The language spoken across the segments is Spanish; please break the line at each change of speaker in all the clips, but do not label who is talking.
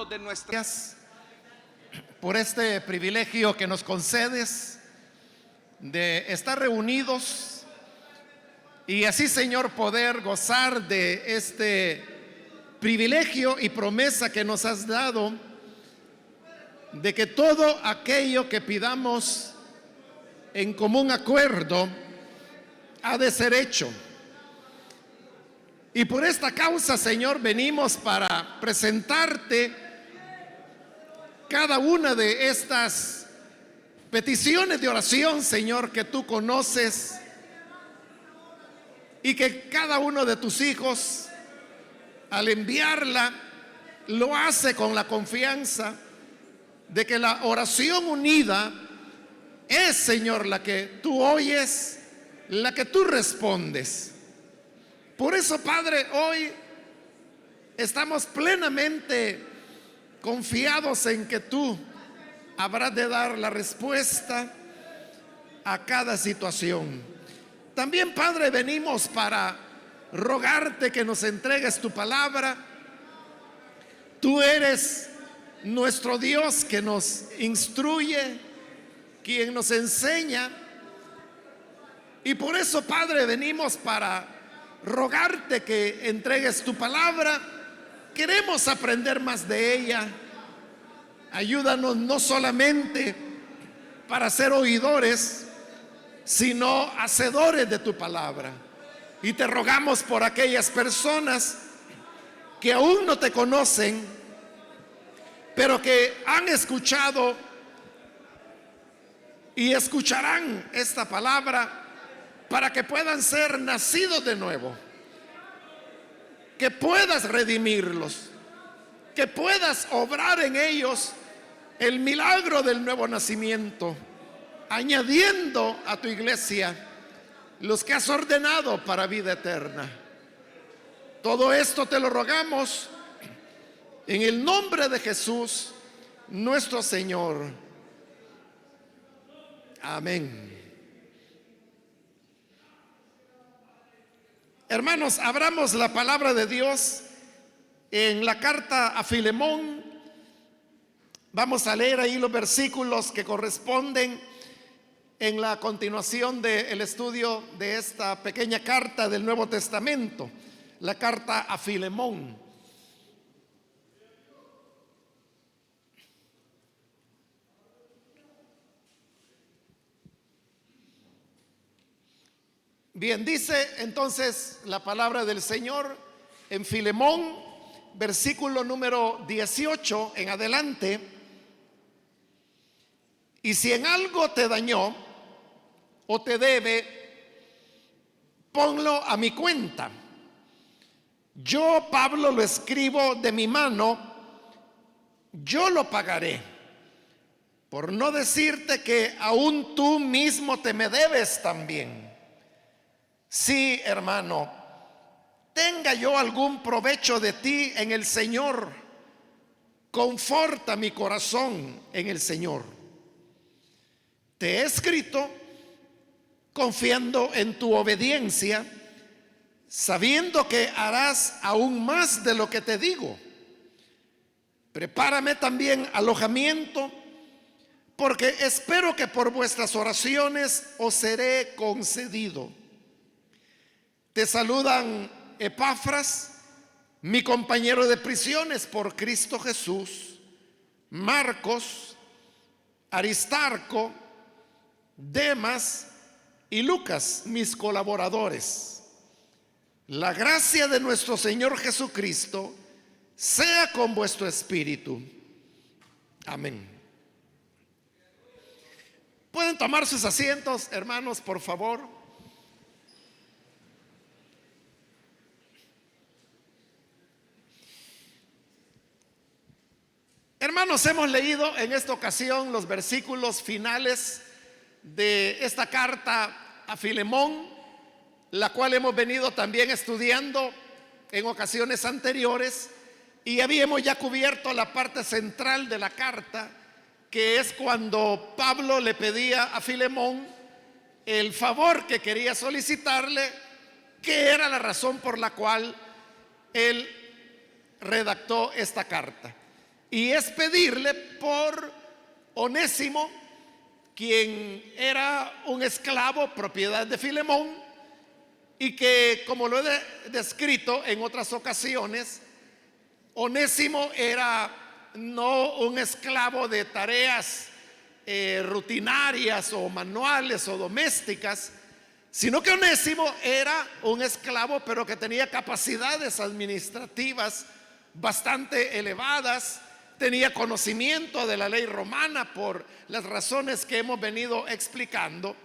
ocupando de nuestras...
Por este privilegio que nos concedes de estar reunidos y así, Señor, poder gozar de este privilegio y promesa que nos has dado de que todo aquello que pidamos en común acuerdo ha de ser hecho. Y por esta causa, Señor, venimos para presentarte cada una de estas peticiones de oración, Señor, que tú conoces y que cada uno de tus hijos, al enviarla, lo hace con la confianza de que la oración unida es, Señor, la que tú oyes, la que tú respondes. Por eso, Padre, hoy estamos plenamente confiados en que tú habrás de dar la respuesta a cada situación. También, Padre, venimos para rogarte que nos entregues tu palabra. Tú eres nuestro Dios que nos instruye, quien nos enseña. Y por eso, Padre, venimos para rogarte que entregues tu palabra. Queremos aprender más de ella. Ayúdanos no solamente para ser oidores, sino hacedores de tu palabra. Y te rogamos por aquellas personas que aún no te conocen, pero que han escuchado y escucharán esta palabra para que puedan ser nacidos de nuevo. Que puedas redimirlos, que puedas obrar en ellos el milagro del nuevo nacimiento, añadiendo a tu iglesia los que has ordenado para vida eterna. Todo esto te lo rogamos en el nombre de Jesús, nuestro Señor. Amén. Hermanos, abramos la palabra de Dios en la carta a Filemón. Vamos a leer ahí los versículos que corresponden en la continuación del estudio de esta pequeña carta del Nuevo Testamento, la carta a Filemón. Bien, dice entonces la palabra del Señor en Filemón, versículo número 18 en adelante. Y si en algo te dañó o te debe, ponlo a mi cuenta. Yo, Pablo, lo escribo de mi mano, yo lo pagaré. Por no decirte que aún tú mismo te me debes también. Sí, hermano, tenga yo algún provecho de ti en el Señor, conforta mi corazón en el Señor. Te he escrito confiando en tu obediencia, sabiendo que harás aún más de lo que te digo. Prepárame también alojamiento, porque espero que por vuestras oraciones os seré concedido. Te saludan Epafras, mi compañero de prisiones por Cristo Jesús, Marcos, Aristarco, Demas y Lucas, mis colaboradores. La gracia de nuestro Señor Jesucristo sea con vuestro espíritu. Amén. ¿Pueden tomar sus asientos, hermanos, por favor? Hermanos, hemos leído en esta ocasión los versículos finales de esta carta a Filemón, la cual hemos venido también estudiando en ocasiones anteriores, y habíamos ya cubierto la parte central de la carta, que es cuando Pablo le pedía a Filemón el favor que quería solicitarle, que era la razón por la cual él redactó esta carta. y es pedirle por Onésimo, quien era un esclavo propiedad de Filemón, y que, como lo he descrito en otras ocasiones, Onésimo era no un esclavo de tareas rutinarias o manuales o domésticas, sino que Onésimo era un esclavo, pero que tenía capacidades administrativas bastante elevadas, tenía conocimiento de la ley romana por las razones que hemos venido explicando.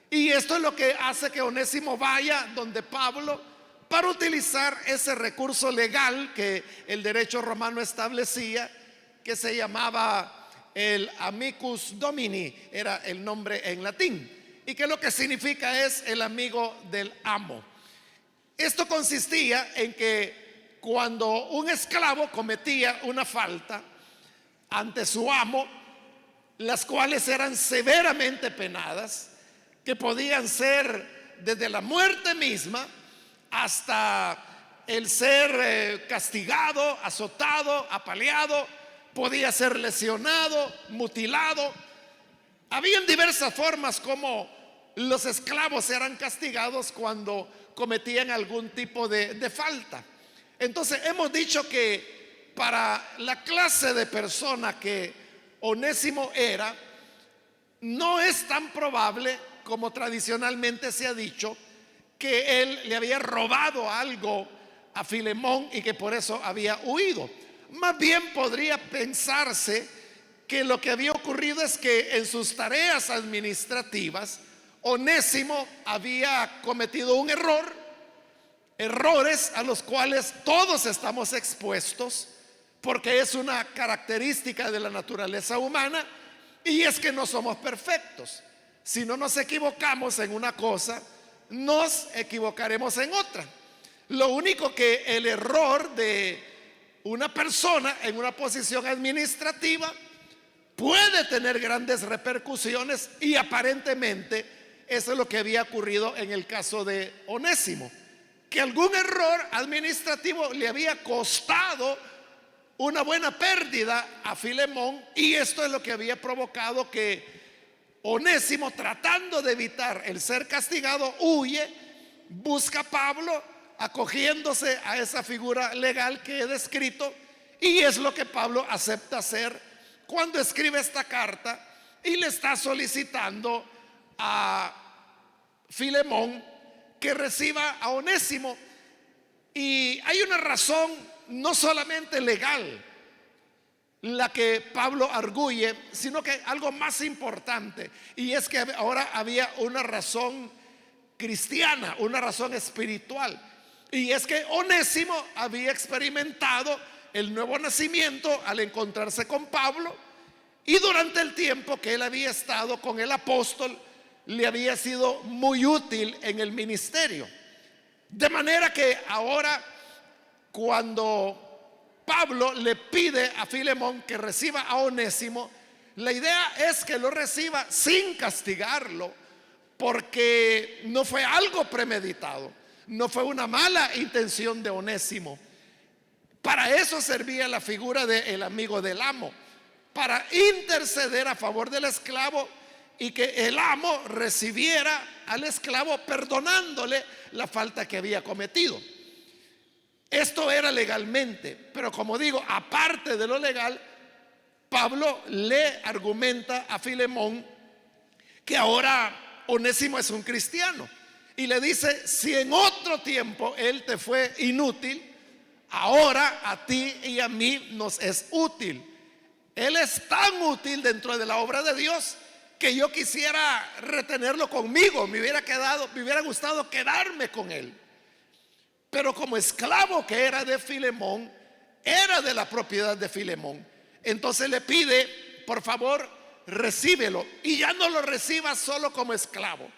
Y esto es lo que hace que Onésimo vaya donde Pablo para utilizar ese recurso legal que el derecho romano establecía, que se llamaba el amicus domini, era el nombre en latín, y que lo que significa es el amigo del amo. Esto consistía en que cuando un esclavo cometía una falta ante su amo, las cuales eran severamente penadas, que podían ser desde la muerte misma hasta el ser castigado, azotado, apaleado, podía ser lesionado, mutilado. Habían diversas formas como los esclavos eran castigados cuando cometían algún tipo de falta. Entonces hemos dicho que para la clase de persona que Onésimo era, no es tan probable como tradicionalmente se ha dicho que él le había robado algo a Filemón y que por eso había huido. Más bien podría pensarse que lo que había ocurrido es que en sus tareas administrativas Onésimo había cometido un error, errores a los cuales todos estamos expuestos, porque es una característica de la naturaleza humana, y es que no somos perfectos. Si no nos equivocamos en una cosa, nos equivocaremos en otra. Lo único que el error de una persona en una posición administrativa puede tener grandes repercusiones, y aparentemente eso es lo que había ocurrido en el caso de Onésimo, que algún error administrativo le había costado una buena pérdida a Filemón, y esto es lo que había provocado que Onésimo, tratando de evitar el ser castigado, huye, busca a Pablo, acogiéndose a esa figura legal que he descrito, y es lo que Pablo acepta hacer cuando escribe esta carta y le está solicitando a Filemón que reciba a Onésimo. Y hay una razón no solamente legal la que Pablo arguye, sino que algo más importante, y es que ahora había una razón cristiana, una razón espiritual, y es que Onésimo había experimentado el nuevo nacimiento al encontrarse con Pablo, y durante el tiempo que él había estado con el apóstol le había sido muy útil en el ministerio. De manera que ahora, cuando Pablo le pide a Filemón que reciba a Onésimo, la idea es que lo reciba sin castigarlo, porque no fue algo premeditado, no fue una mala intención de Onésimo. Para eso servía la figura del amigo del amo, para interceder a favor del esclavo y que el amo recibiera al esclavo perdonándole la falta que había cometido. Esto era legalmente, pero como digo, aparte de lo legal, Pablo le argumenta a Filemón que ahora Onésimo es un cristiano, y le dice: si en otro tiempo él te fue inútil, ahora a ti y a mí nos es útil. Él es tan útil dentro de la obra de Dios que yo quisiera retenerlo conmigo, me hubiera gustado quedarme con él. Pero como esclavo que era de Filemón, era de la propiedad de Filemón. Entonces le pide: por favor, recíbelo, y ya no lo recibas solo como esclavo,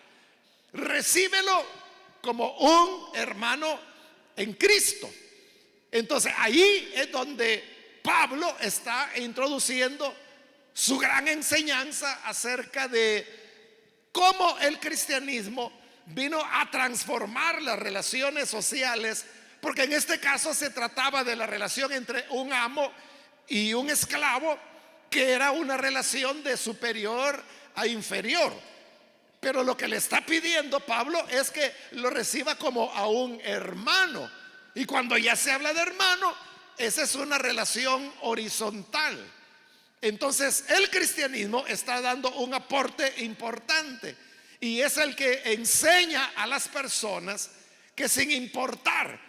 recíbelo como un hermano en Cristo. Entonces ahí es donde Pablo está introduciendo su gran enseñanza acerca de cómo el cristianismo vino a transformar las relaciones sociales, porque en este caso se trataba de la relación entre un amo y un esclavo, que era una relación de superior a inferior. Pero lo que le está pidiendo Pablo es que lo reciba como a un hermano. Y cuando ya se habla de hermano, esa es una relación horizontal. Entonces el cristianismo está dando un aporte importante, y es el que enseña a las personas que, sin importar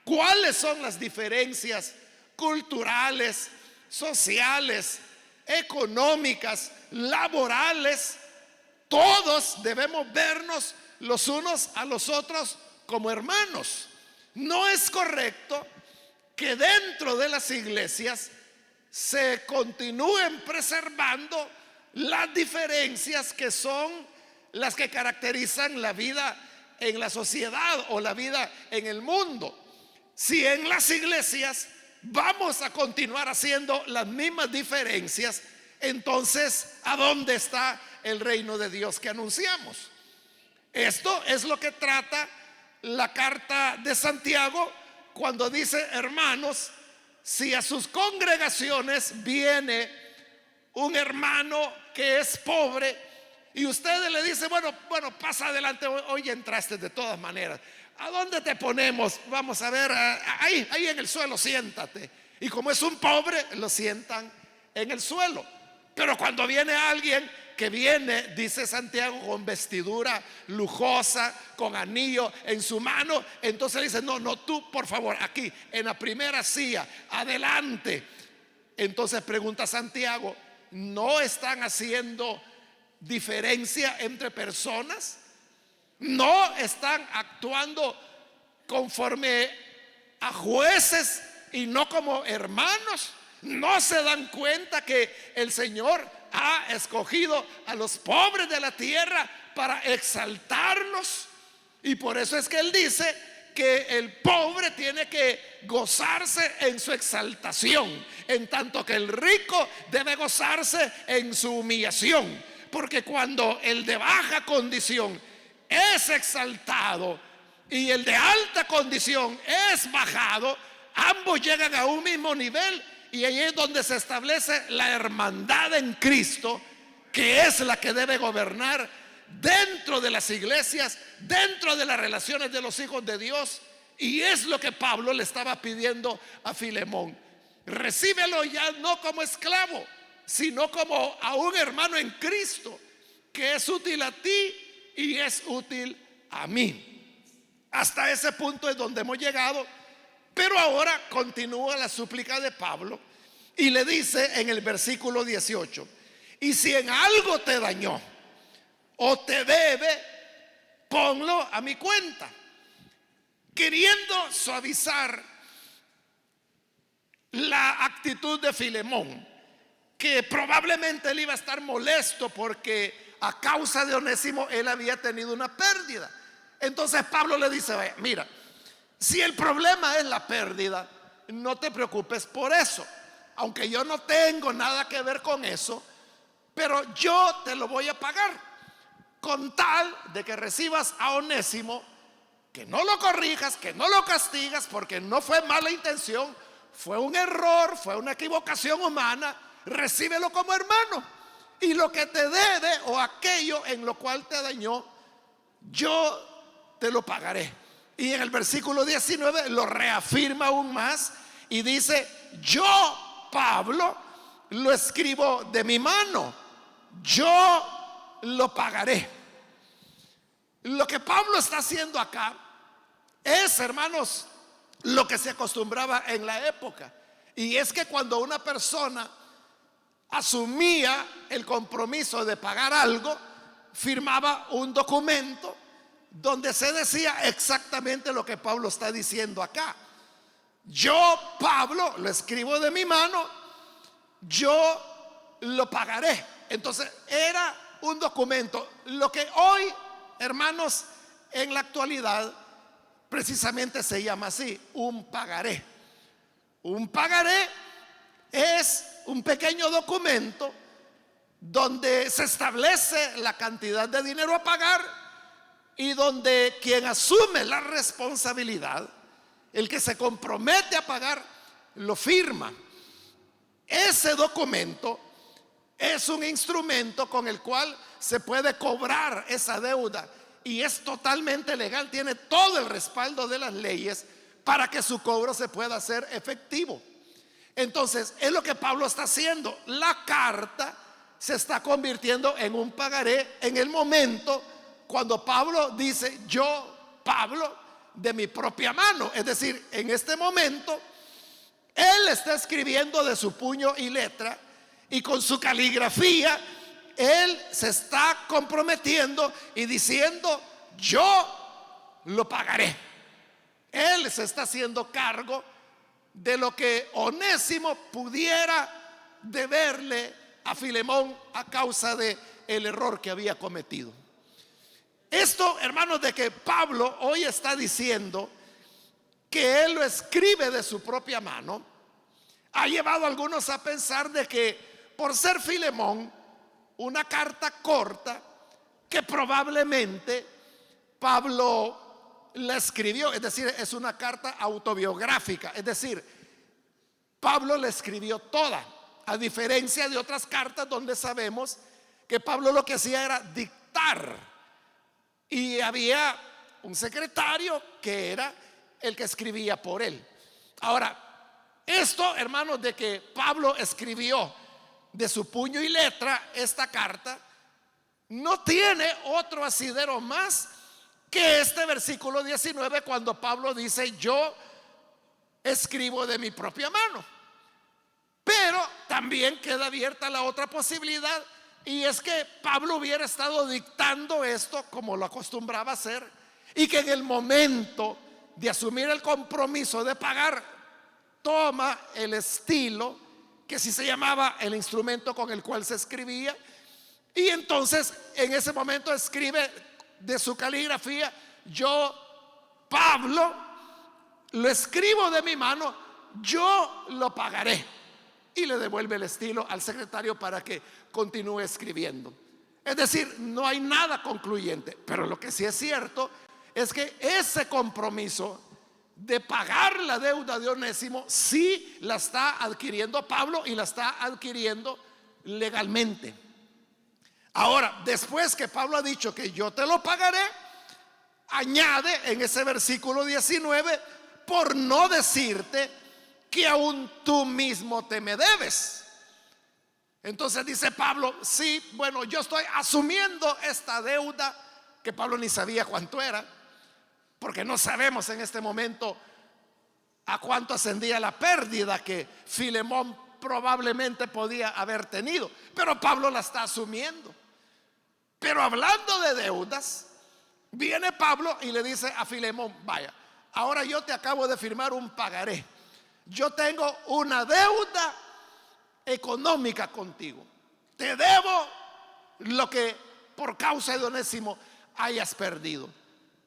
cuáles son las diferencias culturales, sociales, económicas, laborales, todos debemos vernos los unos a los otros como hermanos. No es correcto que dentro de las iglesias se continúen preservando las diferencias que son las que caracterizan la vida en la sociedad o la vida en el mundo. Si en las iglesias vamos a continuar haciendo las mismas diferencias, entonces ¿a dónde está el reino de Dios que anunciamos? Esto es lo que trata la carta de Santiago cuando dice: hermanos, si a sus congregaciones viene un hermano que es pobre y ustedes le dicen: bueno, pasa adelante, hoy entraste de todas maneras, ¿a dónde te ponemos? Vamos a ver, ahí en el suelo siéntate. Y como es un pobre, lo sientan en el suelo. Pero cuando viene alguien que viene, dice Santiago, con vestidura lujosa, con anillo en su mano, entonces dice: no, tú por favor, aquí en la primera silla, adelante. Entonces pregunta Santiago: ¿no están haciendo diferencia entre personas? ¿No están actuando conforme a jueces y no como hermanos? ¿No se dan cuenta que el Señor ha escogido a los pobres de la tierra para exaltarlos? Y por eso es que Él dice que el pobre tiene que gozarse en su exaltación, en tanto que el rico debe gozarse en su humillación. Porque cuando el de baja condición es exaltado y el de alta condición es bajado, ambos llegan a un mismo nivel. Y ahí es donde se establece la hermandad en Cristo, que es la que debe gobernar dentro de las iglesias, dentro de las relaciones de los hijos de Dios. Y es lo que Pablo le estaba pidiendo a Filemón: recíbelo ya no como esclavo, sino como a un hermano en Cristo, que es útil a ti y es útil a mí. Hasta ese punto es donde hemos llegado. Pero ahora continúa la súplica de Pablo y le dice en el versículo 18: y si en algo te dañó o te debe, ponlo a mi cuenta. Queriendo suavizar la actitud de Filemón, que probablemente él iba a estar molesto porque a causa de Onésimo él había tenido una pérdida. Entonces Pablo le dice: mira, si el problema es la pérdida, no te preocupes por eso, aunque yo no tengo nada que ver con eso, pero yo te lo voy a pagar, con tal de que recibas a Onésimo, que no lo corrijas, que no lo castigas, porque no fue mala intención, fue un error, fue una equivocación humana. Recíbelo como hermano, y lo que te debe o aquello en lo cual te dañó, yo te lo pagaré. Y en el versículo 19 lo reafirma aún más y dice: yo, Pablo, lo escribo de mi mano, yo lo pagaré. Lo que Pablo está haciendo acá es, hermanos, lo que se acostumbraba en la época. Y es que cuando una persona asumía el compromiso de pagar algo, firmaba un documento donde se decía exactamente lo que Pablo está diciendo acá: yo, Pablo, lo escribo de mi mano, yo lo pagaré. Entonces era un documento. Lo que hoy, hermanos, en la actualidad precisamente se llama así: un pagaré. Un pagaré es un pequeño documento donde se establece la cantidad de dinero a pagar y donde quien asume la responsabilidad, el que se compromete a pagar, lo firma. ese documento es un instrumento con el cual se puede cobrar esa deuda y es totalmente legal, tiene todo el respaldo de las leyes para que su cobro se pueda hacer efectivo. Entonces, es lo que Pablo está haciendo. La carta se está convirtiendo en un pagaré en el momento cuando Pablo dice: yo, Pablo, de mi propia mano. Es decir, en este momento él está escribiendo de su puño y letra, y con su caligrafía él se está comprometiendo y diciendo: yo lo pagaré. Él se está haciendo cargo de lo que Onésimo pudiera deberle a Filemón a causa de el error que había cometido. Esto, hermanos, de que Pablo hoy está diciendo que él lo escribe de su propia mano, ha llevado a algunos a pensar de que por ser Filemón una carta corta, que probablemente Pablo la escribió, es decir, es una carta autobiográfica, es decir, Pablo la escribió toda, a diferencia de otras cartas donde sabemos que Pablo lo que hacía era dictar y había un secretario que era el que escribía por él. Ahora, esto, hermanos, de que Pablo escribió de su puño y letra esta carta, no tiene otro asidero más que este versículo 19, cuando Pablo dice: yo escribo de mi propia mano. Pero también queda abierta la otra posibilidad, y es que Pablo hubiera estado dictando esto como lo acostumbraba hacer, y que en el momento de asumir el compromiso de pagar, toma el estilo que sí se llamaba el instrumento con el cual se escribía, y entonces en ese momento escribe de su caligrafía: yo, Pablo, lo escribo de mi mano, yo lo pagaré. Y le devuelve el estilo al secretario para que continúe escribiendo. Es decir, no hay nada concluyente, pero lo que sí es cierto es que ese compromiso de pagar la deuda de Onésimo sí la está adquiriendo Pablo, y la está adquiriendo legalmente. Ahora, después que Pablo ha dicho que yo te lo pagaré, añade en ese versículo 19: por no decirte que aún tú mismo te me debes. Entonces dice Pablo: sí, bueno, yo estoy asumiendo esta deuda, que Pablo ni sabía cuánto era, porque no sabemos en este momento a cuánto ascendía la pérdida que Filemón probablemente podía haber tenido, pero Pablo la está asumiendo. Pero hablando de deudas, viene Pablo y le dice a Filemón: vaya, ahora yo te acabo de firmar un pagaré, yo tengo una deuda económica contigo, te debo lo que por causa de Onésimo hayas perdido,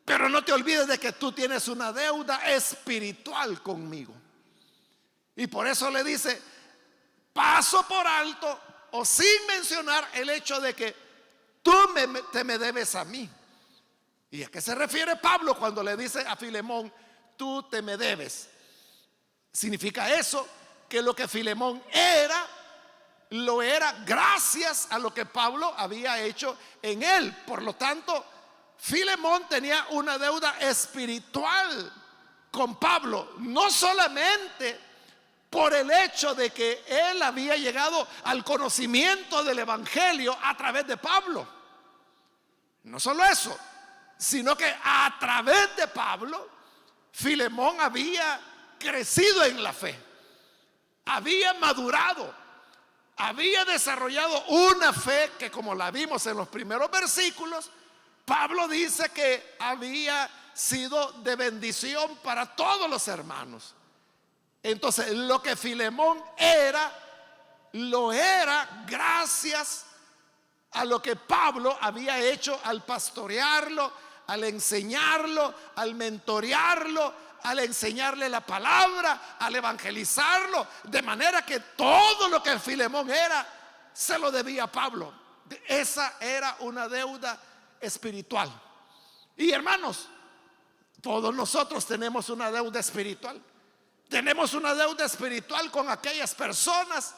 pero no te olvides de que tú tienes una deuda espiritual conmigo. Y por eso le dice: paso por alto o sin mencionar el hecho de que tú te me debes a mí. ¿Y a qué se refiere Pablo cuando le dice a Filemón: tú te me debes? Significa eso que lo que Filemón era, lo era gracias a lo que Pablo había hecho en él. Por lo tanto, Filemón tenía una deuda espiritual con Pablo, no solamente por el hecho de que él había llegado al conocimiento del evangelio a través de Pablo, no solo eso, sino que a través de Pablo Filemón había crecido en la fe, había madurado, había desarrollado una fe que, como la vimos en los primeros versículos, Pablo dice que había sido de bendición para todos los hermanos. Entonces, lo que Filemón era, lo era gracias a lo que Pablo había hecho al pastorearlo, al enseñarlo, al mentorearlo, al enseñarle la palabra, al evangelizarlo, de manera que todo lo que Filemón era se lo debía a Pablo. Esa era una deuda espiritual. Y hermanos, todos nosotros tenemos una deuda espiritual. Tenemos una deuda espiritual con aquellas personas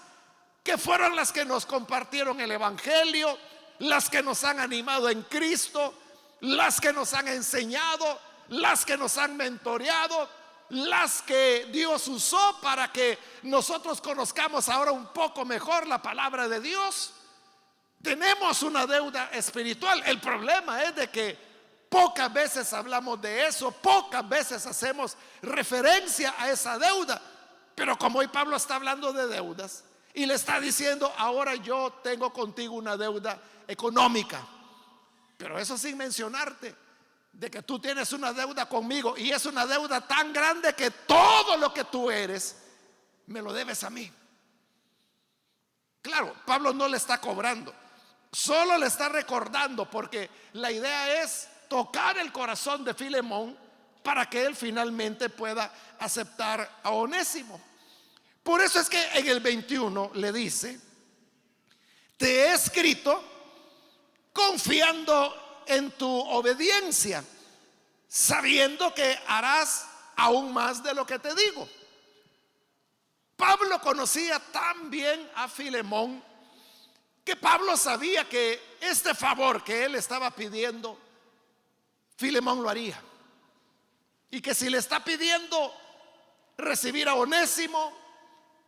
que fueron las que nos compartieron el evangelio, las que nos han animado en Cristo, las que nos han enseñado, las que nos han mentoreado, las que Dios usó para que nosotros conozcamos ahora un poco mejor la palabra de Dios. Tenemos una deuda espiritual. El problema es de que pocas veces hablamos de eso, pocas veces hacemos referencia a esa deuda. Pero como hoy Pablo está hablando de deudas y le está diciendo, ahora yo tengo contigo una deuda económica, pero eso sin mencionarte de que tú tienes una deuda conmigo, y es una deuda tan grande que todo lo que tú eres me lo debes a mí. Claro, Pablo no le está cobrando, solo le está recordando, porque la idea es tocar el corazón de Filemón para que él finalmente pueda aceptar a Onésimo. Por eso es que en el 21 le dice: te he escrito confiando en tu obediencia, sabiendo que harás aún más de lo que te digo. Pablo conocía tan bien a Filemón que Pablo sabía que este favor que él estaba pidiendo, Filemón lo haría, y que si le está pidiendo recibir a Onésimo,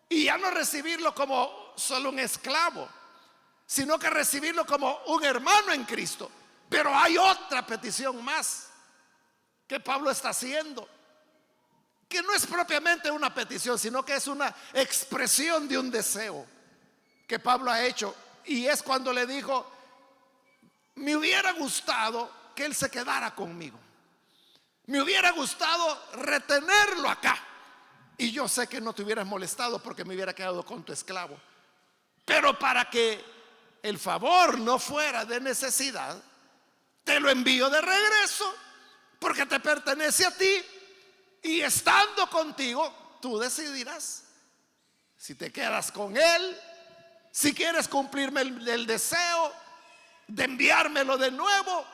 y ya no recibirlo como solo un esclavo, sino que recibirlo como un hermano en Cristo. Pero hay otra petición más que Pablo está haciendo, que no es propiamente una petición, sino que es una expresión de un deseo que Pablo ha hecho. Y es cuando le dijo: me hubiera gustado que él se quedara conmigo, me hubiera gustado retenerlo acá, y yo sé que no te hubieras molestado porque me hubiera quedado con tu esclavo. Pero para que el favor no fuera de necesidad, te lo envío de regreso, porque te pertenece a ti, y estando contigo tú decidirás si te quedas con él, si quieres cumplirme el deseo de enviármelo de nuevo.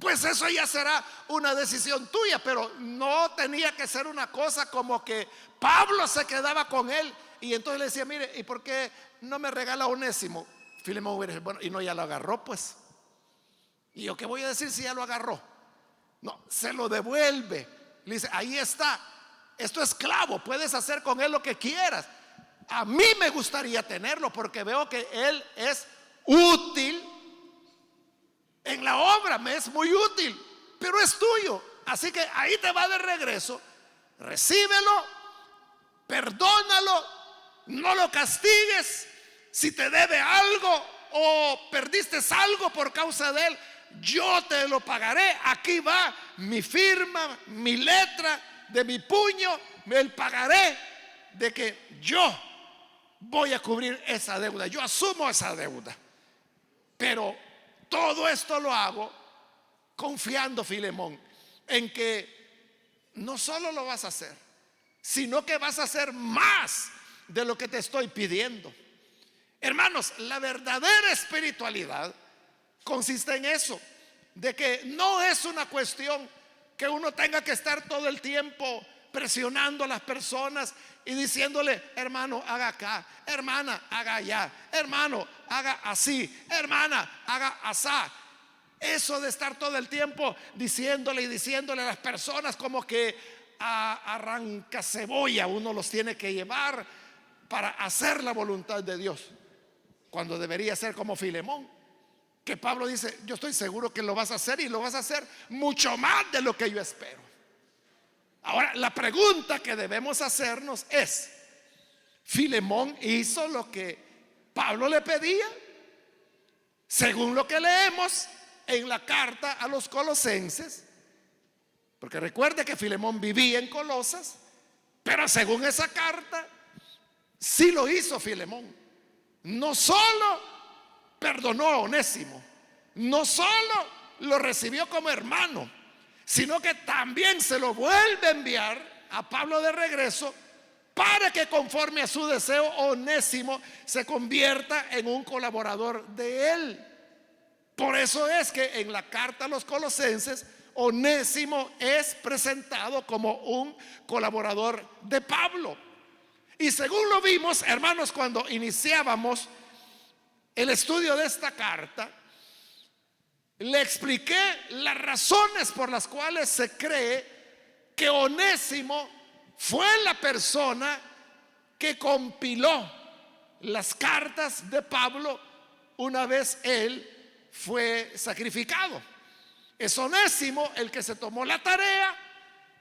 Pues eso ya será una decisión tuya, pero no tenía que ser una cosa como que Pablo se quedaba con él y entonces le decía: mire, ¿y por qué no me regala Onésimo? Filemón hubiera dicho: bueno, y no, ya lo agarró pues. ¿Y yo qué voy a decir si ya lo agarró? No, se lo devuelve. Le dice: ahí está, es tu esclavo, puedes hacer con él lo que quieras. A mí me gustaría tenerlo porque veo que él es útil en la obra, me es muy útil, pero es tuyo, así que ahí te va de regreso. Recíbelo, perdónalo, no lo castigues. Si te debe algo o perdiste algo por causa de él, yo te lo pagaré. Aquí va mi firma, mi letra de mi puño, el pagaré de que yo voy a cubrir esa deuda, yo asumo esa deuda. Pero todo esto lo hago confiando, Filemón, en que no solo lo vas a hacer, sino que vas a hacer más de lo que te estoy pidiendo. Hermanos, la verdadera espiritualidad consiste en eso, de que no es una cuestión que uno tenga que estar todo el tiempo presionando a las personas y diciéndole: hermano, haga acá, hermana, haga allá, hermano, haga así, hermana, haga asá. Eso de estar todo el tiempo diciéndole a las personas como que a arranca cebolla uno los tiene que llevar para hacer la voluntad de Dios, cuando debería ser como Filemón, que Pablo dice: yo estoy seguro que lo vas a hacer, y lo vas a hacer mucho más de lo que yo espero. Ahora, la pregunta que debemos hacernos es: ¿Filemón hizo lo que Pablo le pedía? Según lo que leemos en la carta a los Colosenses, porque recuerde que Filemón vivía en Colosas, pero según esa carta sí lo hizo Filemón. No solo perdonó a Onésimo, no solo lo recibió como hermano, sino que también se lo vuelve a enviar a Pablo de regreso, para que conforme a su deseo Onésimo se convierta en un colaborador de él. Por eso es que en la carta a los Colosenses Onésimo es presentado como un colaborador de Pablo. Y según lo vimos, hermanos, cuando iniciábamos el estudio de esta carta, le expliqué las razones por las cuales se cree que Onésimo fue la persona que compiló las cartas de Pablo una vez él fue sacrificado. Es Onésimo el que se tomó la tarea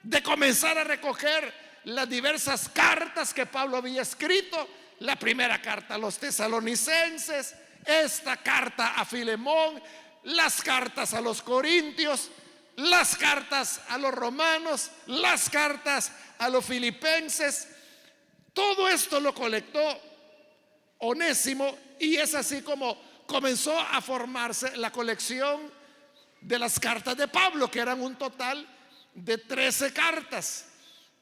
de comenzar a recoger las diversas cartas que Pablo había escrito. La primera carta a los tesalonicenses, esta carta a Filemón, las cartas a los corintios, las cartas a los romanos, las cartas a los filipenses. Todo esto lo colectó Onésimo, y es así como comenzó a formarse la colección de las cartas de Pablo, que eran un total de 13 cartas,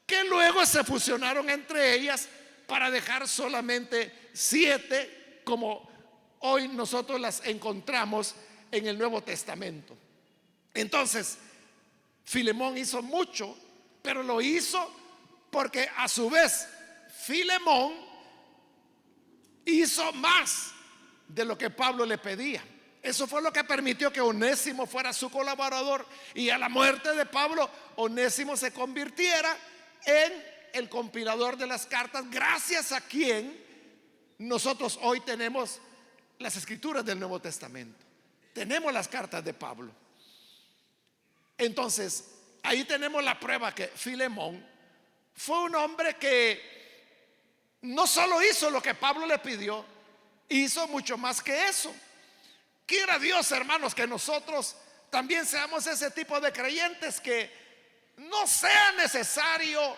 que luego se fusionaron entre ellas para dejar solamente 7, como hoy nosotros las encontramos en el Nuevo Testamento. Entonces, Filemón hizo mucho, pero lo hizo porque a su vez Filemón hizo más de lo que Pablo le pedía. Eso fue lo que permitió que Onésimo fuera su colaborador, y a la muerte de Pablo, Onésimo se convirtiera en el compilador de las cartas, gracias a quien nosotros hoy tenemos las escrituras del Nuevo Testamento. Tenemos las cartas de Pablo. Entonces, ahí tenemos la prueba que Filemón fue un hombre que no solo hizo lo que Pablo le pidió, hizo mucho más que eso. Quiera Dios, hermanos, que nosotros también seamos ese tipo de creyentes, que no sea necesario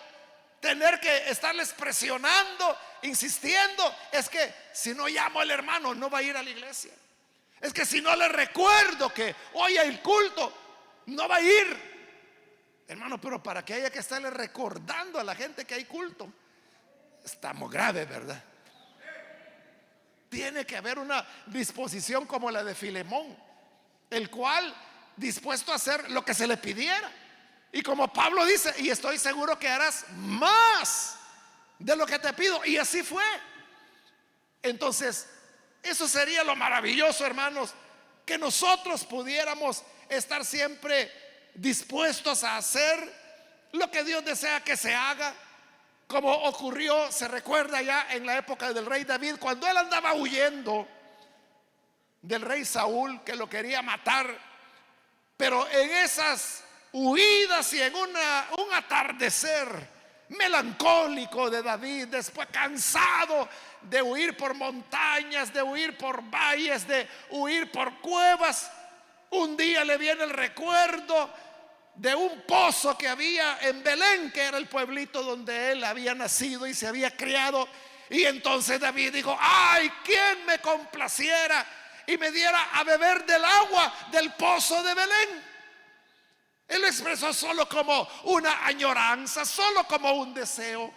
tener que estarles presionando, insistiendo. Es que si no llamo al hermano, no va a ir a la iglesia. Es que si no le recuerdo que hoy hay culto, no va a ir. Hermano, pero para que haya que estarle recordando a la gente que hay culto, estamos graves, ¿verdad? Tiene que haber una disposición como la de Filemón, el cual dispuesto a hacer lo que se le pidiera. Y como Pablo dice, y estoy seguro que harás más de lo que te pido. Y así fue. Entonces, eso sería lo maravilloso, hermanos, que nosotros pudiéramos estar siempre dispuestos a hacer lo que Dios desea que se haga, como ocurrió, se recuerda ya en la época del rey David, cuando él andaba huyendo del rey Saúl, que lo quería matar. Pero en esas huidas y en un atardecer melancólico de David, después cansado de huir por montañas, de huir por valles, de huir por cuevas, un día le viene el recuerdo de un pozo que había en Belén, que era el pueblito donde él había nacido y se había criado. Y entonces David dijo: ay, ¿quién me complaciera y me diera a beber del agua del pozo de Belén? Él lo expresó solo como una añoranza, solo como un deseo.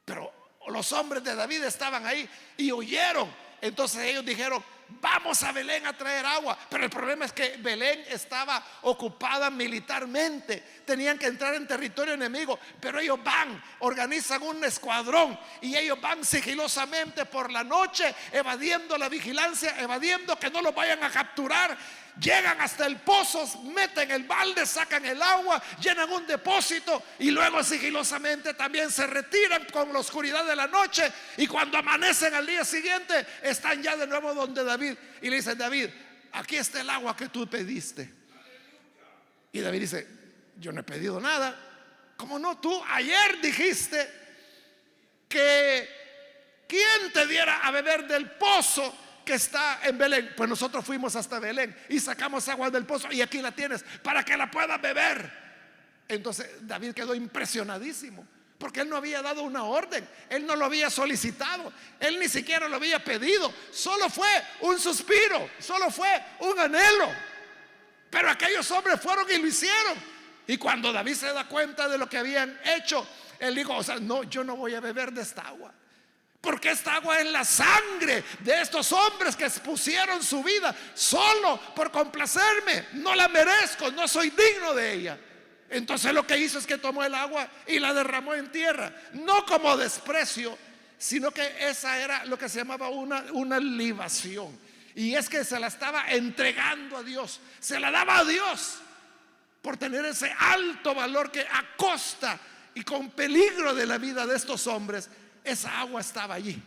Pero los hombres de David estaban ahí y huyeron. Entonces ellos dijeron: vamos a Belén a traer agua. Pero el problema es que Belén estaba ocupada militarmente, tenían que entrar en territorio enemigo. Pero ellos van, organizan un escuadrón y ellos van sigilosamente por la noche, evadiendo la vigilancia, evadiendo que no los vayan a capturar. Llegan hasta el pozo, meten el balde, sacan el agua, llenan un depósito y luego sigilosamente también se retiran con la oscuridad de la noche. Y cuando amanecen al día siguiente, están ya de nuevo donde David y le dicen: David, aquí está el agua que tú pediste. Y David dice: yo no he pedido nada. ¿Cómo no? Tú ayer dijiste que ¿quién te diera a beber del pozo que está en Belén? Pues nosotros fuimos hasta Belén y sacamos agua del pozo y aquí la tienes para que la puedas beber. Entonces David quedó impresionadísimo, porque él no había dado una orden, él no lo había solicitado, él ni siquiera lo había pedido. Solo fue un suspiro, solo fue un anhelo. Pero aquellos hombres fueron y lo hicieron. Y cuando David se da cuenta de lo que habían hecho, él dijo: o sea, no, yo no voy a beber de esta agua, porque esta agua es la sangre de estos hombres que expusieron su vida solo por complacerme. No la merezco, no soy digno de ella. Entonces lo que hizo es que tomó el agua y la derramó en tierra, no como desprecio, sino que esa era lo que se llamaba una libación. Y es que se la estaba entregando a Dios, se la daba a Dios por tener ese alto valor que a costa y con peligro de la vida de estos hombres, esa agua estaba allí.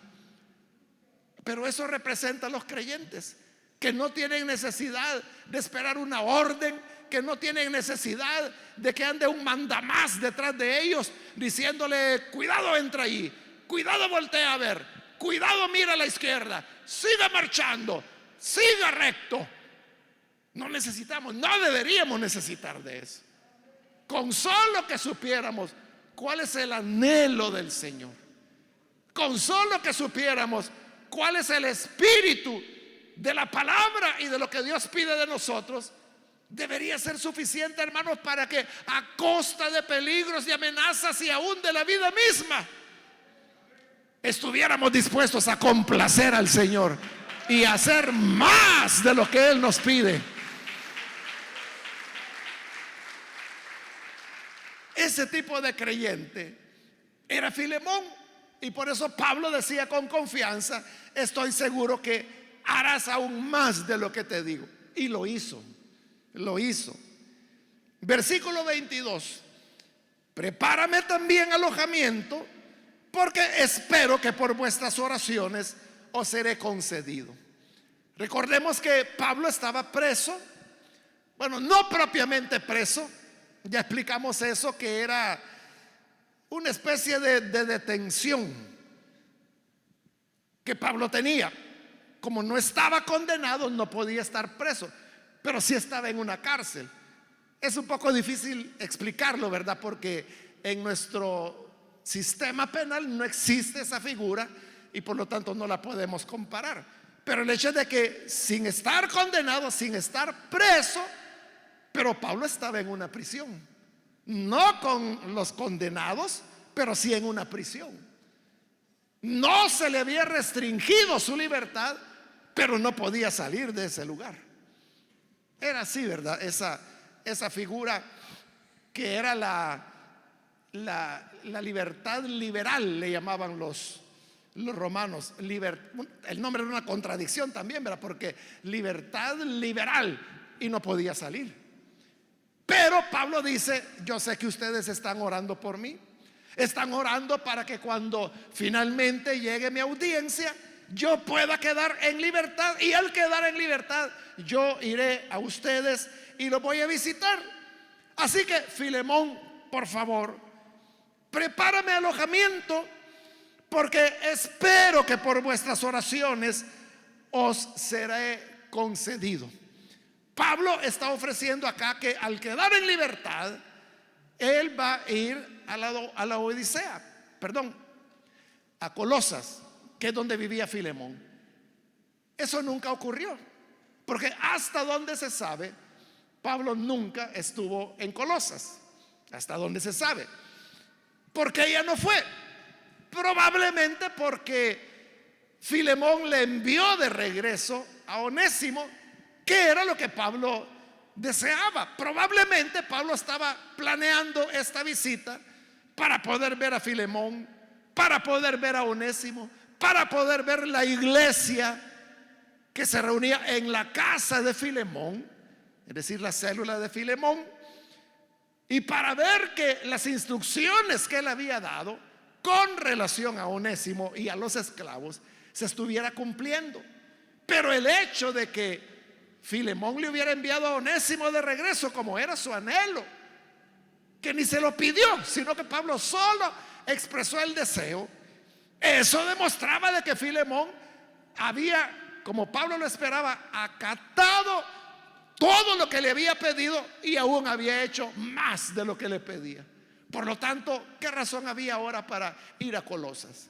Pero eso representa a los creyentes que no tienen necesidad de esperar una orden, que no tienen necesidad de que ande un mandamás detrás de ellos diciéndole: cuidado, entra ahí, cuidado, voltea a ver, cuidado, mira a la izquierda, siga marchando, siga recto. No necesitamos, no deberíamos necesitar de eso. Con solo que supiéramos cuál es el anhelo del Señor, con solo que supiéramos cuál es el espíritu de la palabra y de lo que Dios pide de nosotros, debería ser suficiente, hermanos, para que a costa de peligros y amenazas y aún de la vida misma estuviéramos dispuestos a complacer al Señor y hacer más de lo que Él nos pide. Ese tipo de creyente era Filemón, y por eso Pablo decía con confianza: estoy seguro que harás aún más de lo que te digo. Y lo hizo, lo hizo. Versículo 22: prepárame también alojamiento, porque espero que por vuestras oraciones os seré concedido. Recordemos que Pablo estaba preso. Bueno, no propiamente preso, ya explicamos eso, que era una especie de detención que Pablo tenía. Como no estaba condenado, no podía estar preso, pero sí estaba en una cárcel. Es un poco difícil explicarlo, ¿verdad? Porque en nuestro sistema penal no existe esa figura y por lo tanto no la podemos comparar. Pero el hecho de que sin estar condenado, sin estar preso, pero Pablo estaba en una prisión, no con los condenados, pero sí en una prisión. No se le había restringido su libertad, pero no podía salir de ese lugar. Era así, ¿verdad? Esa figura que era la libertad liberal, le llamaban los romanos. El nombre era una contradicción también, ¿verdad? Porque libertad liberal, y no podía salir. Pero Pablo dice: yo sé que ustedes están orando por mí, están orando para que cuando finalmente llegue mi audiencia yo pueda quedar en libertad, y al quedar en libertad yo iré a ustedes y los voy a visitar. Así que, Filemón, por favor, prepárame alojamiento, porque espero que por vuestras oraciones os seré concedido. Pablo está ofreciendo acá que al quedar en libertad, él va a ir a la Odisea, perdón, a Colosas, que es donde vivía Filemón. Eso nunca ocurrió, porque hasta donde se sabe, Pablo nunca estuvo en Colosas, hasta donde se sabe. ¿Por qué ella no fue? Probablemente porque Filemón le envió de regreso a Onésimo, que era lo que Pablo deseaba. Probablemente Pablo estaba planeando esta visita para poder ver a Filemón, para poder ver a Onésimo, para poder ver la iglesia que se reunía en la casa de Filemón, es decir, la célula de Filemón, y para ver que las instrucciones que él había dado con relación a Onésimo y a los esclavos se estuviera cumpliendo. Pero el hecho de que Filemón le hubiera enviado a Onésimo de regreso, como era su anhelo, que ni se lo pidió, sino que Pablo solo expresó el deseo, eso demostraba de que Filemón había, como Pablo lo esperaba, acatado todo lo que le había pedido y aún había hecho más de lo que le pedía. Por lo tanto, ¿qué razón había ahora para ir a Colosas?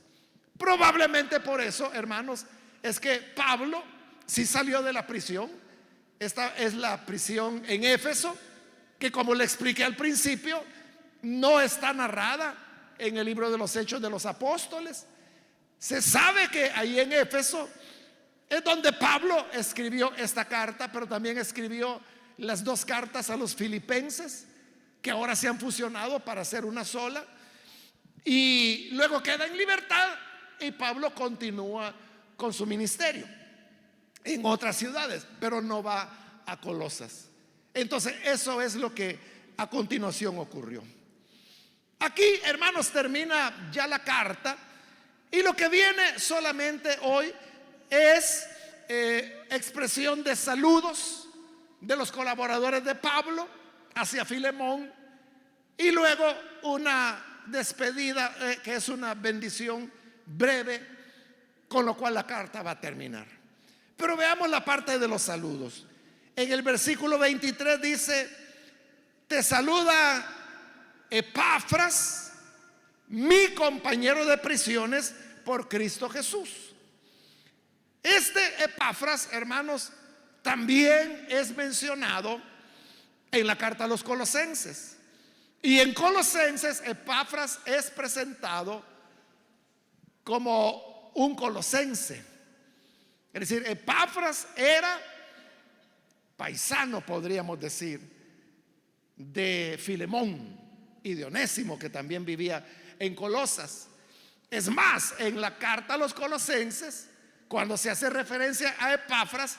Probablemente por eso, hermanos, es que Pablo sí salió de la prisión. Esta es la prisión en Éfeso, que, como le expliqué al principio, no está narrada en el libro de los Hechos de los Apóstoles. Se sabe que ahí en Éfeso es donde Pablo escribió esta carta, pero también escribió las dos cartas a los filipenses. que ahora se han fusionado para hacer una sola, y luego queda en libertad y Pablo continúa con su ministerio en otras ciudades, pero no va a Colosas. Entonces eso es lo que a continuación ocurrió. Aquí, hermanos, termina ya la carta, y lo que viene solamente hoy es expresión de saludos de los colaboradores de Pablo hacia Filemón, y luego una despedida que es una bendición breve, con lo cual la carta va a terminar. Pero veamos la parte de los saludos. En el versículo 23 dice: te saluda Epafras, mi compañero de prisiones por Cristo Jesús. Este Epafras, hermanos, también es mencionado en la carta a los Colosenses. Y en Colosenses, Epafras es presentado como un colosense. Es decir, Epafras era paisano, podríamos decir, de Filemón y de Onésimo, que también vivía en Colosas. Es más, en la carta a los Colosenses, cuando se hace referencia a Epafras,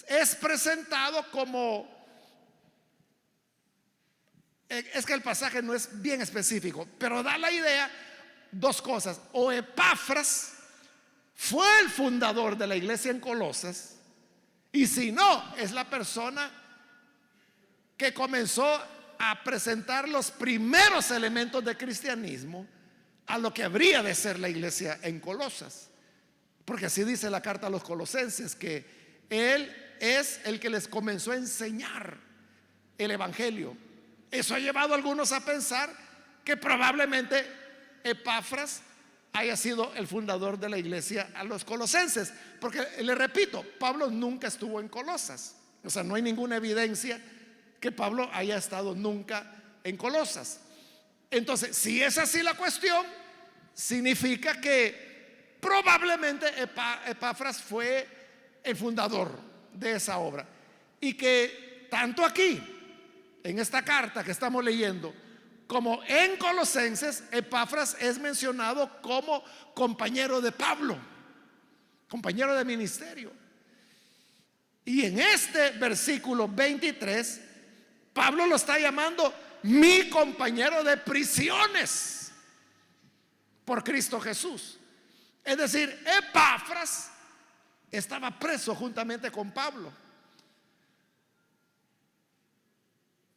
es presentado como, es que el pasaje no es bien específico, pero da la idea, dos cosas: o Epafras fue el fundador de la iglesia en Colosas, y si no, es la persona que comenzó a presentar los primeros elementos de cristianismo a lo que habría de ser la iglesia en Colosas. Porque así dice la carta a los Colosenses, que él es el que les comenzó a enseñar el evangelio. Eso ha llevado a algunos a pensar que probablemente Epafras haya sido el fundador de la iglesia a los Colosenses, porque le repito, Pablo nunca estuvo en Colosas. O sea, no hay ninguna evidencia que Pablo haya estado nunca en Colosas. Entonces, si es así la cuestión, significa que probablemente Epafras fue el fundador de esa obra, y que tanto aquí, en esta carta que estamos leyendo, como en Colosenses, Epafras es mencionado como compañero de Pablo, compañero de ministerio. Y en este versículo 23, Pablo lo está llamando mi compañero de prisiones por Cristo Jesús. Es decir, Epafras estaba preso juntamente con Pablo.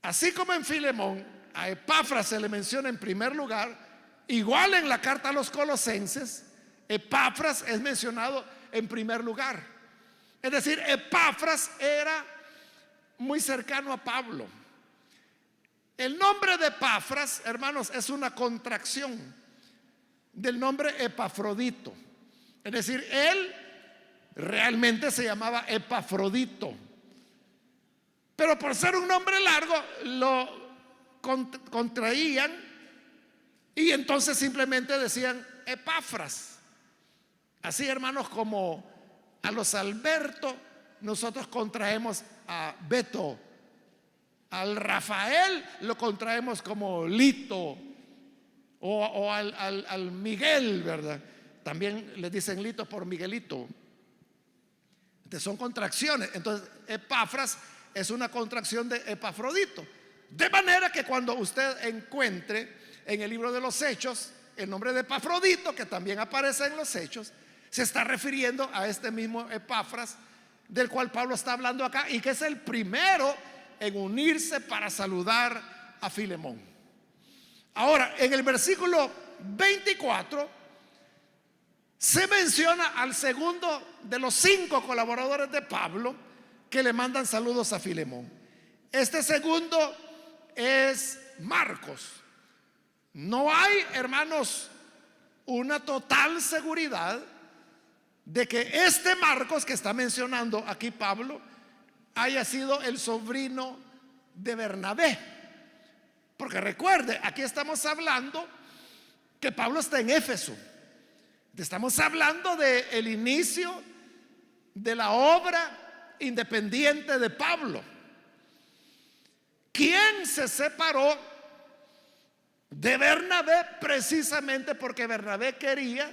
Así como en Filemón a Epafras se le menciona en primer lugar, igual en la carta a los Colosenses, Epafras es mencionado en primer lugar. Es decir, Epafras era muy cercano a Pablo. El nombre de Epafras, hermanos, es una contracción del nombre Epafrodito. Es decir, él realmente se llamaba Epafrodito, pero por ser un nombre largo lo contraían, y entonces simplemente decían Epafras. Así, hermanos, como a los Alberto nosotros contraemos a Beto, al Rafael lo contraemos como Lito, o al Miguel, ¿verdad? También le dicen Lito por Miguelito. Entonces son contracciones. Entonces Epafras es una contracción de Epafrodito. De manera que cuando usted encuentre en el libro de los Hechos el nombre de Epafrodito, que también aparece en los Hechos, se está refiriendo a este mismo Epafras del cual Pablo está hablando acá, y que es el primero en unirse para saludar a Filemón. Ahora, en el versículo 24 se menciona al segundo de los 5 colaboradores de Pablo que le mandan saludos a Filemón. Este segundo es Marcos. No hay, hermanos, una total seguridad de que este Marcos que está mencionando aquí Pablo haya sido el sobrino de Bernabé. Porque recuerde, aquí estamos hablando que Pablo está en Éfeso. Estamos hablando del inicio de la obra independiente de Pablo, ¿quién se separó de Bernabé? Precisamente porque Bernabé quería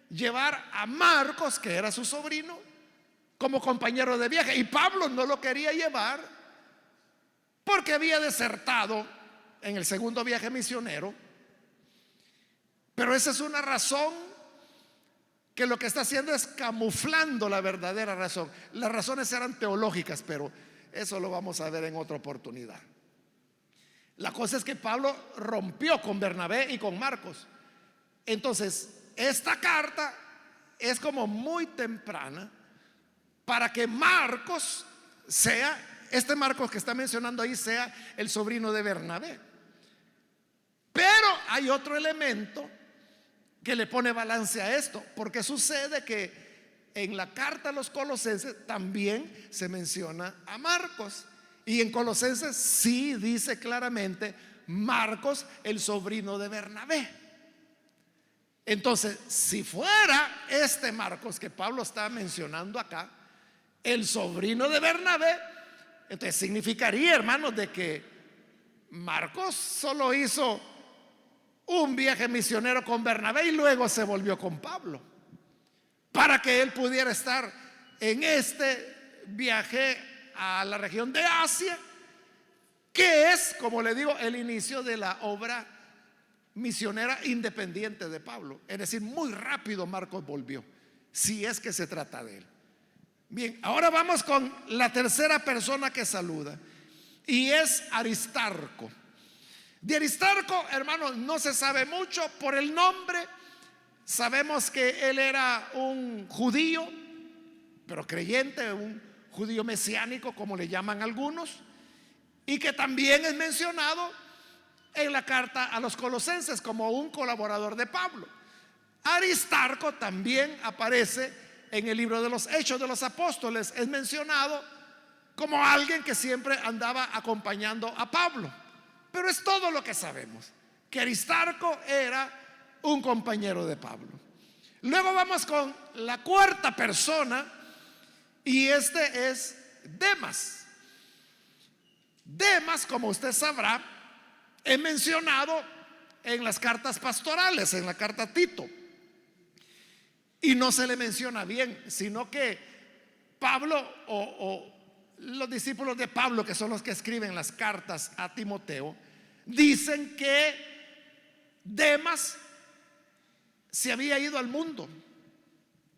llevar a Marcos, que era su sobrino, como compañero de viaje, y Pablo no lo quería llevar porque había desertado en el segundo viaje misionero. Pero esa es una razón que lo que está haciendo es camuflando la verdadera razón. Las razones eran teológicas, pero eso lo vamos a ver en otra oportunidad. La cosa es que Pablo rompió con Bernabé y con Marcos. Entonces, esta carta es como muy temprana para que Marcos sea, este Marcos que está mencionando ahí, sea el sobrino de Bernabé. Pero hay otro elemento que le pone balance a esto, porque sucede que en la carta a los Colosenses también se menciona a Marcos, y en Colosenses sí dice claramente Marcos, el sobrino de Bernabé. Entonces, si fuera este Marcos que Pablo está mencionando acá, el sobrino de Bernabé, entonces significaría, hermanos, de que Marcos solo hizo un viaje misionero con Bernabé y luego se volvió con Pablo, para que él pudiera estar en este viaje a la región de Asia, que es, como le digo, el inicio de la obra misionera independiente de Pablo. Es decir, muy rápido Marcos volvió, si es que se trata de él. Bien, ahora vamos con la tercera persona que saluda, y es Aristarco. De Aristarco, hermanos, no se sabe mucho. Por el nombre sabemos que él era un judío, pero creyente, un judío mesiánico, como le llaman algunos, y que también es mencionado en la carta a los Colosenses como un colaborador de Pablo. Aristarco también aparece en el libro de los Hechos de los Apóstoles. Es mencionado como alguien que siempre andaba acompañando a Pablo. Pero es todo lo que sabemos, que Aristarco era un compañero de Pablo. Luego vamos con la cuarta persona, y este es Demas. Demas, como usted sabrá, es mencionado en las cartas pastorales, en la carta a Tito, y no se le menciona bien, sino que Pablo o los discípulos de Pablo, que son los que escriben las cartas a Timoteo, dicen que Demas se había ido al mundo,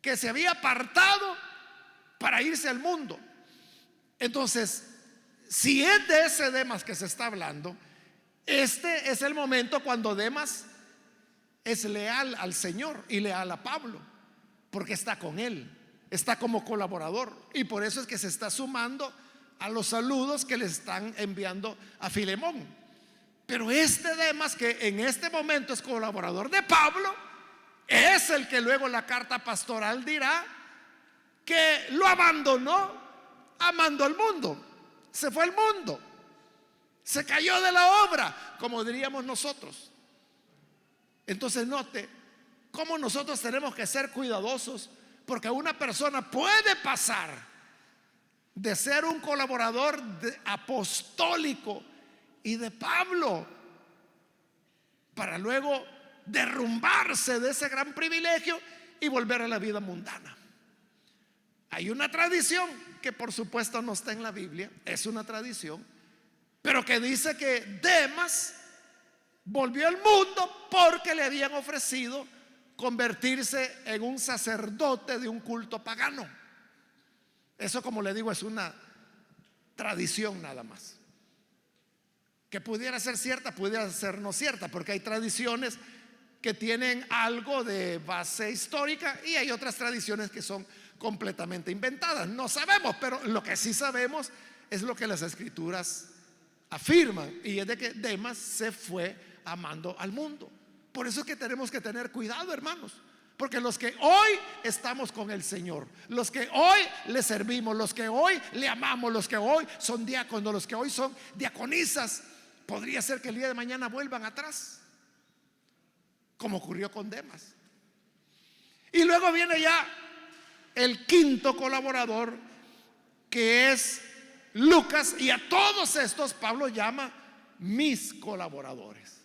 que se había apartado para irse al mundo. Entonces, si es de ese Demas que se está hablando, este es el momento cuando Demas es leal al Señor y leal a Pablo, porque está con él, está como colaborador, y por eso es que se está sumando a los saludos que le están enviando a Filemón. Pero este Demas, que en este momento es colaborador de Pablo, es el que luego la carta pastoral dirá que lo abandonó amando al mundo. Se fue al mundo, se cayó de la obra, como diríamos nosotros. Entonces note cómo nosotros tenemos que ser cuidadosos, porque una persona puede pasar de ser un colaborador apostólico y de Pablo para luego derrumbarse de ese gran privilegio y volver a la vida mundana. Hay una tradición que por supuesto no está en la Biblia, es una tradición, pero que dice que Demas volvió al mundo porque le habían ofrecido convertirse en un sacerdote de un culto pagano. Eso, como le digo, es una tradición nada más, que pudiera ser cierta, pudiera ser no cierta, porque hay tradiciones que tienen algo de base histórica y hay otras tradiciones que son completamente inventadas. No sabemos, pero lo que sí sabemos es lo que las escrituras afirman, y es de que Demas se fue amando al mundo. Por eso es que tenemos que tener cuidado, hermanos, porque los que hoy estamos con el Señor, los que hoy le servimos, los que hoy le amamos, los que hoy son diáconos, los que hoy son diaconisas, podría ser que el día de mañana vuelvan atrás, como ocurrió con Demas. Y luego viene ya el quinto colaborador, que es Lucas, y a todos estos Pablo llama mis colaboradores.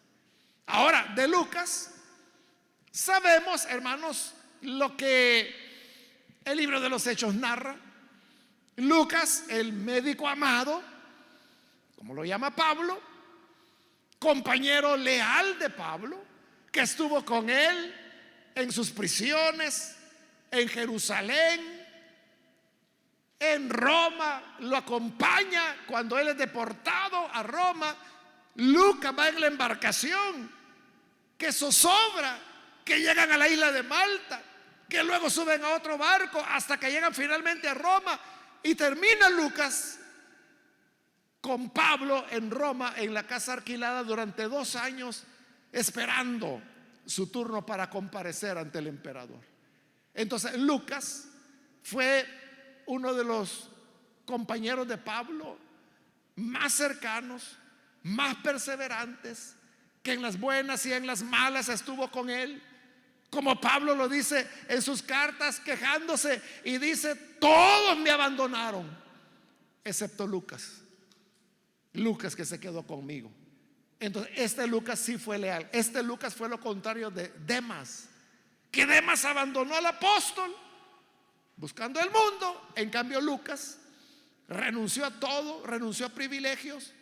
Ahora, de Lucas sabemos, hermanos, lo que el libro de los Hechos narra. Lucas, el médico amado, como lo llama Pablo, compañero leal de Pablo, que estuvo con él en sus prisiones, en Jerusalén, en Roma, lo acompaña cuando él es deportado a Roma. Lucas va en la embarcación que zozobra, que llegan a la isla de Malta, que luego suben a otro barco hasta que llegan finalmente a Roma, y termina Lucas con Pablo en Roma, en la casa alquilada durante 2 años, esperando su turno para comparecer ante el emperador. Entonces Lucas fue uno de los compañeros de Pablo más cercanos, más perseverantes, que en las buenas y en las malas estuvo con él. Como Pablo lo dice en sus cartas, quejándose, y dice: todos me abandonaron excepto Lucas. Lucas, que se quedó conmigo. Entonces este Lucas sí fue leal. Este Lucas fue lo contrario de Demas, que Demas abandonó al apóstol buscando el mundo. En cambio Lucas renunció a todo, renunció a privilegios,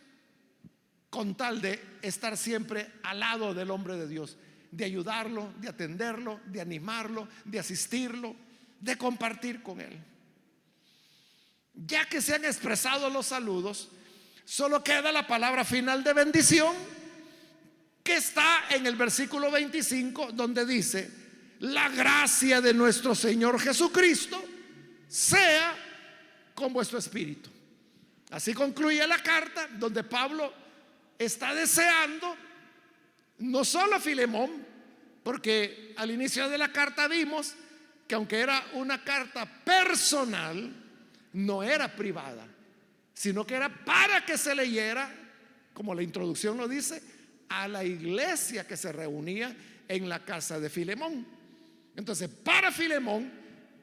con tal de estar siempre al lado del hombre de Dios, de ayudarlo, de atenderlo, de animarlo, de asistirlo, de compartir con él. Ya que se han expresado los saludos, solo queda la palabra final de bendición, que está en el versículo 25, donde dice: la gracia de nuestro Señor Jesucristo sea con vuestro espíritu. Así concluye la carta, donde Pablo está deseando no solo a Filemón, porque al inicio de la carta vimos que aunque era una carta personal, no era privada, sino que era para que se leyera, como la introducción lo dice, a la iglesia que se reunía en la casa de Filemón. Entonces, para Filemón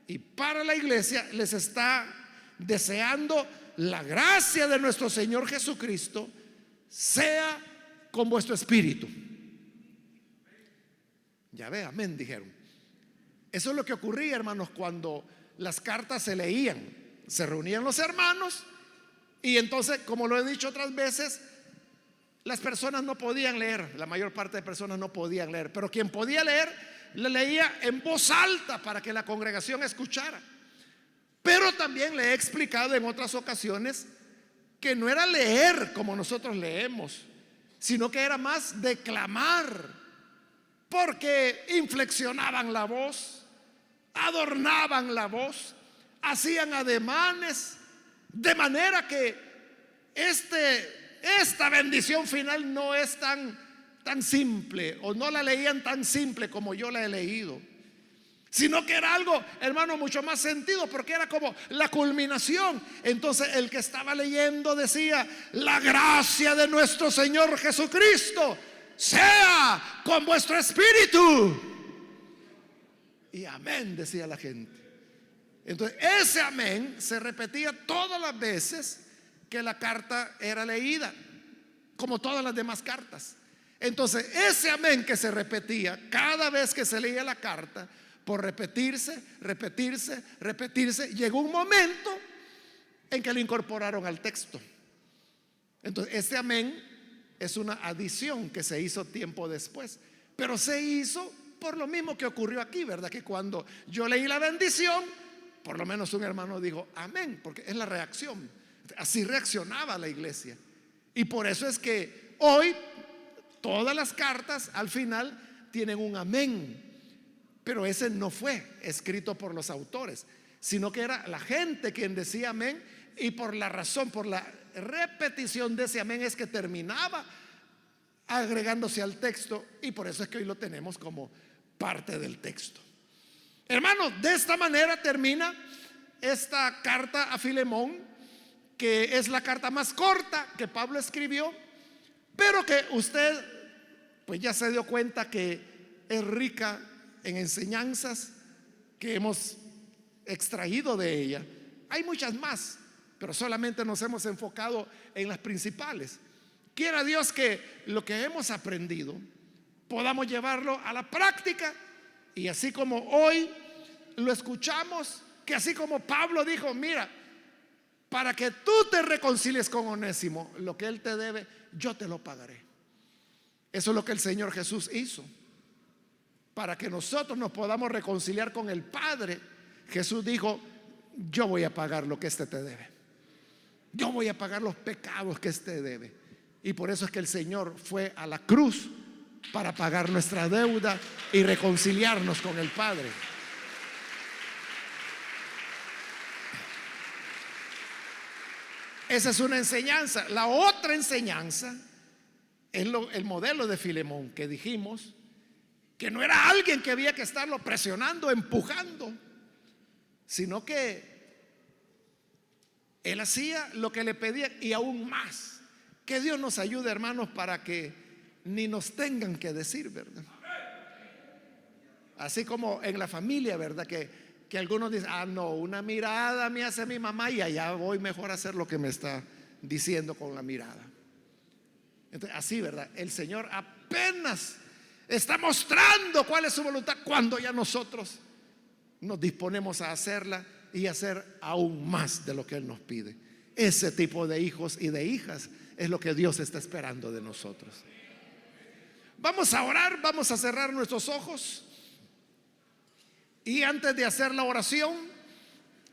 y para la iglesia les está deseando: la gracia de nuestro Señor Jesucristo sea con vuestro espíritu. Ya ve, amén, dijeron. Eso es lo que ocurría, hermanos, cuando las cartas se leían. Se reunían los hermanos, y entonces, como lo he dicho otras veces, las personas no podían leer. La mayor parte de personas no podían leer, pero quien podía leer, le leía en voz alta para que la congregación escuchara. Pero también le he explicado en otras ocasiones que no era leer como nosotros leemos, sino que era más declamar, porque inflexionaban la voz, adornaban la voz, hacían ademanes, de manera que esta bendición final no es tan simple, o no la leían tan simple como yo la he leído, sino que era algo, hermano, mucho más sentido, porque era como la culminación. Entonces el que estaba leyendo decía: la gracia de nuestro Señor Jesucristo sea con vuestro espíritu. Y amén, decía la gente. Entonces ese amén se repetía todas las veces que la carta era leída, como todas las demás cartas. Entonces ese amén que se repetía cada vez que se leía la carta, por repetirse, llegó un momento en que lo incorporaron al texto. Entonces este amén es una adición que se hizo tiempo después, pero se hizo por lo mismo que ocurrió aquí, ¿verdad? Que cuando yo leí la bendición, por lo menos un hermano dijo amén, porque es la reacción. Así reaccionaba la iglesia. Y por eso es que hoy todas las cartas al final tienen un amén. Pero ese no fue escrito por los autores, sino que era la gente quien decía amén, y por la repetición de ese amén es que terminaba agregándose al texto, y por eso es que hoy lo tenemos como parte del texto. Hermanos, de esta manera termina esta carta a Filemón, que es la carta más corta que Pablo escribió, pero que usted pues ya se dio cuenta que es rica en enseñanzas que hemos extraído de ella. Hay muchas más, pero solamente nos hemos enfocado en las principales. Quiera Dios que lo que hemos aprendido podamos llevarlo a la práctica, y así como hoy lo escuchamos, que así como Pablo dijo: mira, para que tú te reconcilies con Onésimo, lo que él te debe, yo te lo pagaré. Eso es lo que el Señor Jesús hizo. Para que nosotros nos podamos reconciliar con el Padre, Jesús dijo: yo voy a pagar lo que este te debe. Yo voy a pagar los pecados que este debe. Y por eso es que el Señor fue a la cruz, para pagar nuestra deuda y reconciliarnos con el Padre. Esa es una enseñanza. La otra enseñanza es el modelo de Filemón, que dijimos que no era alguien que había que estarlo presionando, empujando, sino que él hacía lo que le pedía y aún más. Que Dios nos ayude, hermanos, para que ni nos tengan que decir, ¿verdad? Así como en la familia, ¿verdad? Que algunos dicen: ah, no, una mirada me hace mi mamá y allá voy mejor a hacer lo que me está diciendo con la mirada. Entonces, así, ¿verdad? El Señor apenas está mostrando cuál es su voluntad cuando ya nosotros nos disponemos a hacerla y hacer aún más de lo que Él nos pide. Ese tipo de hijos y de hijas es lo que Dios está esperando de nosotros. Vamos a orar, vamos a cerrar nuestros ojos. Y antes de hacer la oración,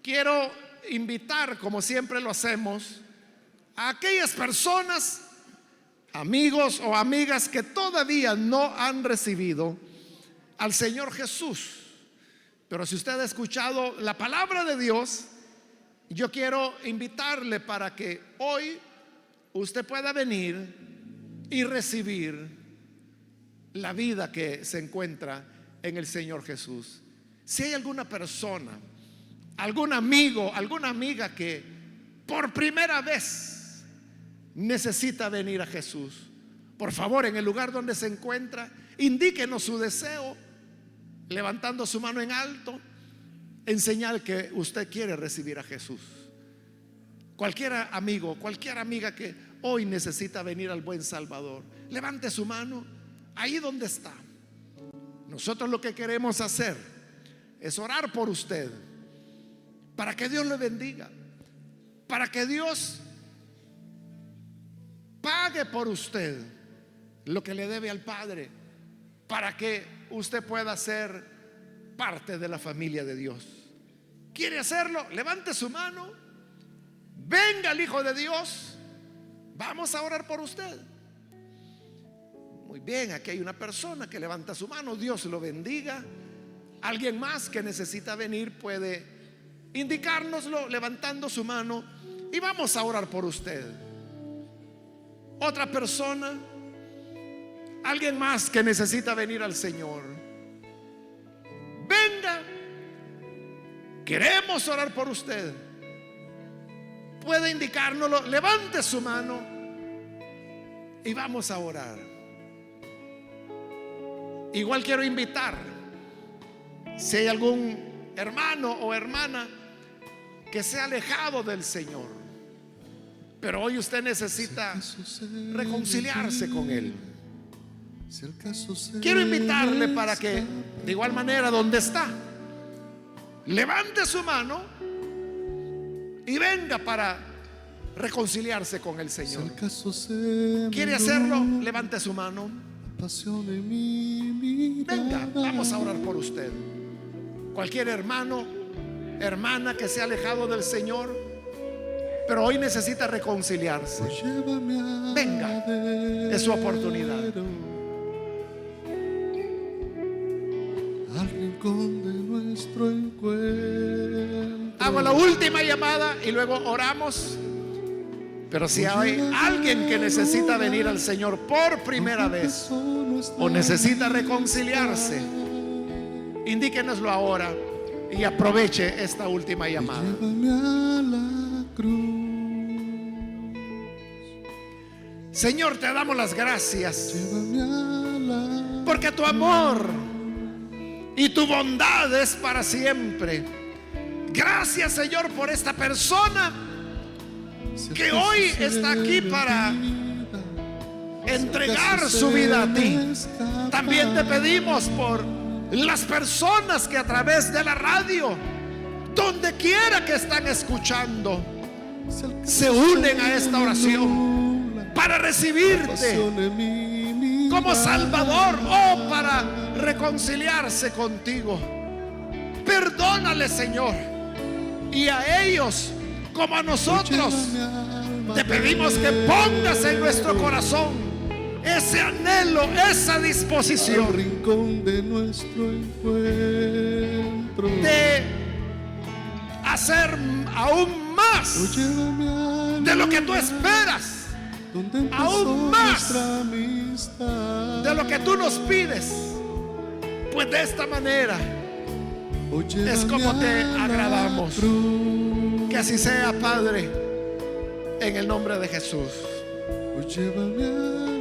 quiero invitar, como siempre lo hacemos, a aquellas personas, amigos o amigas, que todavía no han recibido al Señor Jesús. Pero si usted ha escuchado la palabra de Dios, yo quiero invitarle para que hoy usted pueda venir y recibir la vida que se encuentra en el Señor Jesús. Si hay alguna persona, algún amigo, alguna amiga que por primera vez necesita venir a Jesús, por favor, en el lugar donde se encuentra, indíquenos su deseo, levantando su mano en alto, en señal que usted quiere recibir a Jesús. Cualquier amigo, cualquier amiga que hoy necesita venir al buen Salvador, levante su mano ahí donde está. Nosotros lo que queremos hacer es orar por usted, para que Dios le bendiga, para que Dios pague por usted lo que le debe al Padre, para que usted pueda ser parte de la familia de Dios. ¿Quiere hacerlo? Levante su mano. Venga el Hijo de Dios. Vamos a orar por usted. Muy bien, aquí hay una persona que levanta su mano. Dios lo bendiga. Alguien más que necesita venir puede indicárnoslo levantando su mano y vamos a orar por usted. Otra persona, alguien más que necesita venir al Señor, venga, queremos orar por usted. Puede indicárnoslo, levante su mano y vamos a orar. Igual quiero invitar, si hay algún hermano o hermana que se ha alejado del Señor, pero hoy usted necesita reconciliarse con Él, quiero invitarle para que de igual manera donde está, levante su mano y venga para reconciliarse con el Señor. ¿Quiere hacerlo? Levante su mano. Venga, vamos a orar por usted. Cualquier hermano, hermana que se ha alejado del Señor, pero hoy necesita reconciliarse, venga, es su oportunidad.
Al rincón de nuestro encuentro.
Hago la última llamada y luego oramos. Pero si hay alguien que necesita venir al Señor por primera vez o necesita reconciliarse, indíquenoslo ahora y aproveche esta última llamada.
Llévame a la cruz.
Señor, te damos las gracias
Llévame a la
porque tu amor y tu bondad es para siempre. Gracias, Señor, por esta persona que hoy está aquí para entregar su vida a ti. También te pedimos por las personas que a través de la radio, donde quiera que están escuchando, se unen a esta oración para recibirte como Salvador o para reconciliarse contigo. Perdónale, Señor, y a ellos como a nosotros te pedimos que pongas en nuestro corazón ese anhelo, esa disposición
rincón de nuestro encuentro,
de hacer aún más de lo que tú esperas, aún más de lo que tú nos pides. Pues de esta manera es como te agradamos. Que así sea, Padre, en el nombre de Jesús.
Llévame a